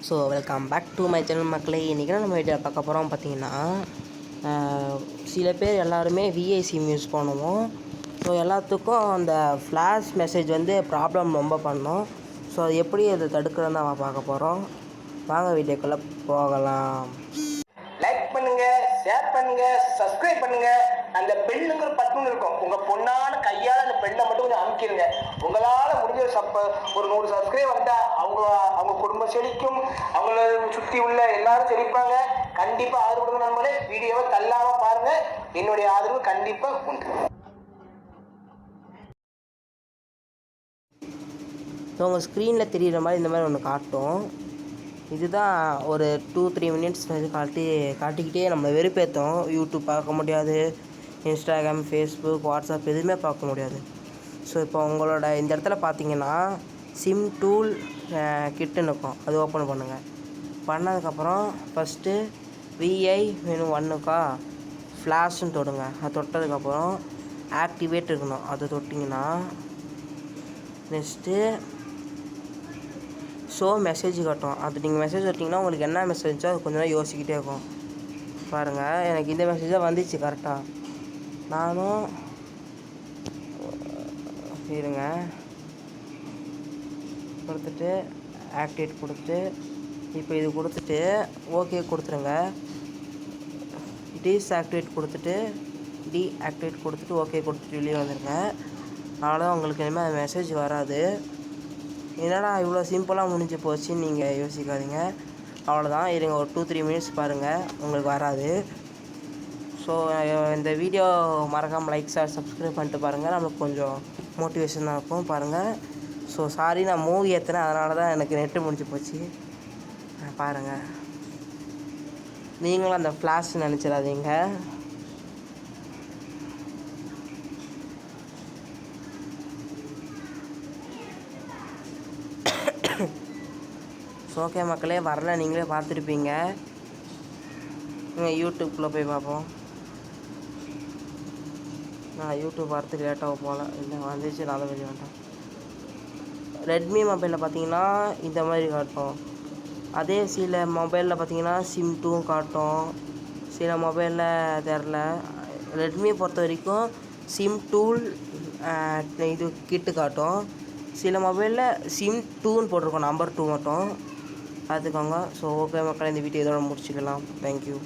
So welcome back to my channel மக்களே. இன்றைக்கி நம்ம வீடியோ பார்க்க போகிறோம். பார்த்திங்கன்னா சில பேர் எல்லாருமே விஐ சிம் யூஸ் பண்ணுவோம். ஸோ எல்லாத்துக்கும் அந்த ஃப்ளாஷ் மெசேஜ் ப்ராப்ளம் ரொம்ப பண்ணோம். ஸோ அது எப்படி அதை தடுக்கிறதுன்னு நம்ம பார்க்க போகிறோம். வாங்க வீடியோக்குள்ளே போகலாம். லைக் பண்ணுங்க, ஷேர் பண்ணுங்க, சப்ஸ்கிரைப் பண்ணுங்க. அந்த பெல்லுங்கிற பட்டன் இருக்கும், உங்க பொண்ணான கையால அந்த பெல்லை மட்டும் கொஞ்சம் அமுக்கிடுங்க. உங்களால முடிஞ்ச ஒரு 100 சப்ஸ்கிரைப் வந்தா அவங்க குடும்பம் செழிக்கும், அவங்கள சுற்றி உள்ள எல்லாரும் செழிப்பாங்க. கண்டிப்பா ஆதரவு கொடுங்க நண்பர்களே. வீடியோவை தள்ளாம பாருங்க, என்னுடைய ஆதரவு கண்டிப்பா உண்டு. உங்கள் ஸ்க்ரீனில் தெரிகிற மாதிரி இந்த மாதிரி ஒன்று காட்டும். இதுதான் ஒரு 2-3 மினிட்ஸ் காட்டிக்கிட்டே நம்மளை வெறுப்பேற்றும். யூடியூப் பார்க்க முடியாது, இன்ஸ்டாகிராம், ஃபேஸ்புக், வாட்ஸ்அப் எதுவுமே பார்க்க முடியாது. ஸோ இப்போ உங்களோட இந்த இடத்துல பார்த்தீங்கன்னா சிம் டூல் கிட்டுன்னு இருக்கும், அது ஓப்பன் பண்ணுங்கள். பண்ணதுக்கப்புறம் ஃபஸ்ட்டு விஐ மெனு 1க்கா ஃப்ளாஷ்ன்னு தொடுங்க. அது தொட்டதுக்கப்புறம் ஆக்டிவேட் இருக்கணும், அது தொட்டிங்கன்னா நெக்ஸ்ட்டு ஷோ மெசேஜ் காட்டும். அது நீங்கள் மெசேஜ் விட்டிங்கன்னா உங்களுக்கு என்ன மெசேஜோ அது கொஞ்சம் நேரம் யோசிக்கிட்டே இருக்கும். பாருங்கள், எனக்கு இந்த மெசேஜாக வந்துச்சு கரெக்டாக. நானும் இருங்க கொடுத்துட்டு ஆக்டிவேட் கொடுத்துட்டு இப்போ இது கொடுத்துட்டு ஓகே கொடுத்துருங்க. டீஆக்டிவேட் கொடுத்துட்டு டீஆக்டிவேட் கொடுத்துட்டு ஓகே கொடுத்துட்டு வெளியே வந்துடுங்க. அதனால உங்களுக்கு இனிமேல் அது மெசேஜ் வராது. என்னடா இவ்வளோ சிம்பிளாக முடிஞ்சு போச்சுன்னு நீங்கள் யோசிக்காதீங்க. அவ்வளோதான், இருங்க ஒரு 2-3 மினிட்ஸ் பாருங்கள், உங்களுக்கு வராது. ஸோ இந்த வீடியோ மறக்காமல் லைக், ஷேர், சப்ஸ்கிரைப் பண்ணிட்டு பாருங்கள். நம்மளுக்கு கொஞ்சம் மோட்டிவேஷனாக இருக்கும் பாருங்கள். ஸோ சாரி, நான் மூவி ஏற்றினேன், அதனால தான் எனக்கு நெட்டு முடிஞ்சு போச்சு. பாருங்கள், நீங்களும் அந்த ஃப்ளாஷ் நினச்சிடாதீங்க. ஸோ ஓகே மக்களே, வரல நீங்களே பார்த்துருப்பீங்க. நீங்கள் யூடியூப்பில் போய் பார்ப்போம். நான் யூடியூப் பார்த்து லேட்டாக போகல, இல்லை வந்துச்சு, நான் வெளியே வேண்டாம். ரெட்மி மொபைலில் பார்த்தீங்கன்னா இந்த மாதிரி காட்டும். அதே சில மொபைலில் பார்த்தீங்கன்னா சிம் 2 காட்டும், சில மொபைலில் தெரில. ரெட்மியை பொறுத்த வரைக்கும் சிம் டூல் இது கிட்டு காட்டும். சில மொபைலில் சிம் 2ன்னு போட்டிருக்கோம், நம்பர் 2 மட்டும் பார்த்துக்கோங்க. ஸோ ஓகே மக்கள், இந்த வீடியோ இதோட முடிச்சுக்கலாம். தேங்க்யூ.